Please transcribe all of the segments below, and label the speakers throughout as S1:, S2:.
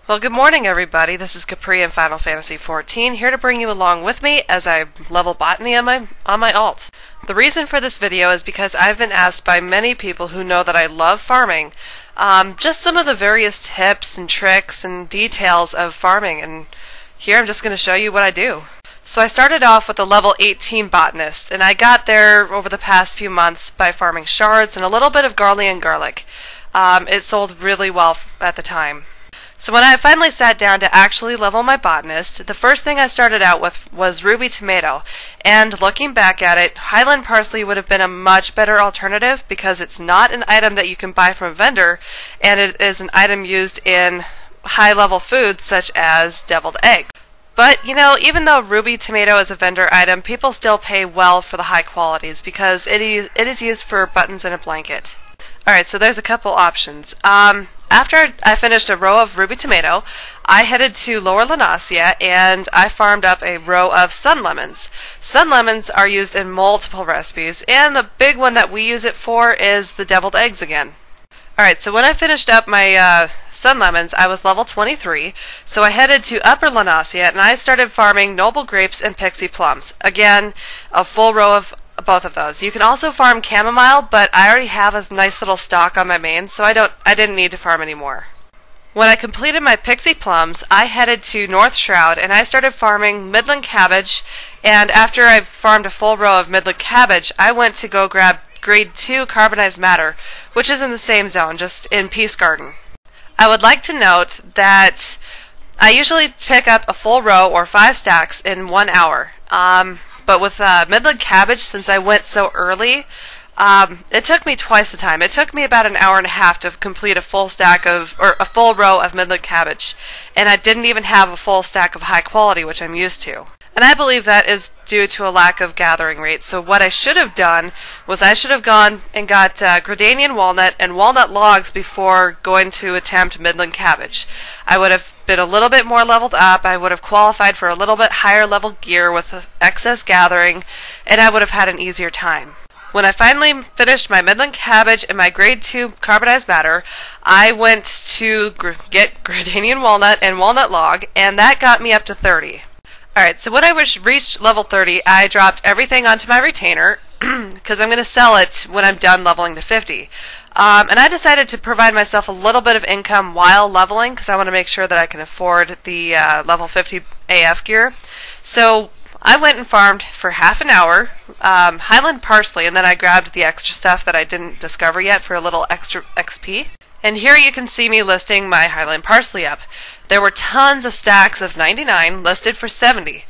S1: Well, good morning, everybody. This is Capri in Final Fantasy XIV, here to bring you along with me as I level Botany on my alt. The reason for this video is because I've been asked by many people who know that I love farming, just some of the various tips and tricks and details of farming, and here I'm just going to show you what I do. So I started off with a level 18 botanist, and I got there over the past few months by farming shards and a little bit of Gridanian garlic. It sold really well at the time. So when I finally sat down to actually level my botanist, the first thing I started out with was ruby tomato, and looking back at it, Highland Parsley would have been a much better alternative because it's not an item that you can buy from a vendor, and it is an item used in high-level foods such as deviled eggs. But, you know, even though ruby tomato is a vendor item, people still pay well for the high qualities because it is used for buttons in a blanket. Alright, so there's a couple options. After I finished a row of ruby tomato, I headed to Lower Lenasia and I farmed up a row of sun lemons. Sun lemons are used in multiple recipes, and the big one that we use it for is the deviled eggs again. Alright, so when I finished up my sun lemons, I was level 23, so I headed to Upper Lenasia and I started farming noble grapes and pixie plums. Again, a full row of both of those. You can also farm chamomile, but I already have a nice little stock on my main, so I didn't need to farm anymore. When I completed my pixie plums, I headed to North Shroud and I started farming Midland cabbage, and after I farmed a full row of Midland cabbage, I went to go grab grade 2 carbonized matter, which is in the same zone, just in Peace Garden. I would like to note that I usually pick up a full row or 5 stacks in 1 hour. But with Midland cabbage, since I went so early, it took me twice the time. It took me about an hour and a half to complete a full row of Midland cabbage, and I didn't even have a full stack of high quality, which I'm used to. And I believe that is due to a lack of gathering rate. So what I should have done was I should have gone and got Gridanian walnut and walnut logs before going to attempt Midland cabbage. I would have been a little bit more leveled up, I would have qualified for a little bit higher level gear with excess gathering, and I would have had an easier time. When I finally finished my Midland cabbage and my grade 2 carbonized matter, I went to get Gridanian walnut and walnut log, and that got me up to 30. Alright, so when I reached level 30, I dropped everything onto my retainer, because I'm going to sell it when I'm done leveling to 50. And I decided to provide myself a little bit of income while leveling, because I want to make sure that I can afford the level 50 AF gear. So I went and farmed for half an hour, Highland Parsley, and then I grabbed the extra stuff that I didn't discover yet for a little extra XP. And here you can see me listing my Highland Parsley up. There were tons of stacks of 99 listed for 70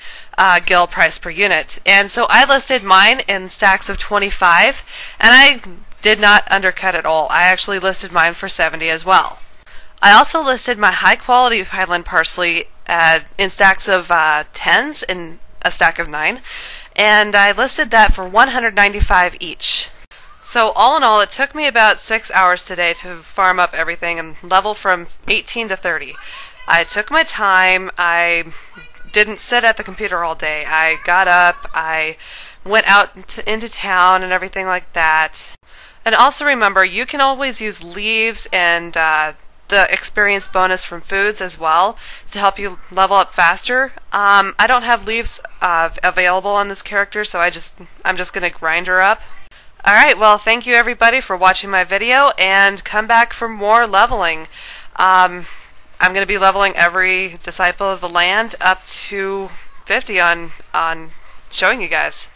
S1: gil price per unit, and so I listed mine in stacks of 25, and I did not undercut at all. I actually listed mine for 70 as well. I also listed my high quality Highland Parsley in stacks of 10s in a stack of 9, and I listed that for 195 each. So all in all, it took me about 6 hours today to farm up everything and level from 18 to 30. I took my time. I didn't sit at the computer all day. I got up, I went out into town and everything like that. And also remember, you can always use leaves and the experience bonus from foods as well to help you level up faster. I don't have leaves available on this character, so I'm just going to grind her up. Alright, well, thank you everybody for watching my video, and come back for more leveling. I'm going to be leveling every Disciple of the Land up to 50 on showing you guys.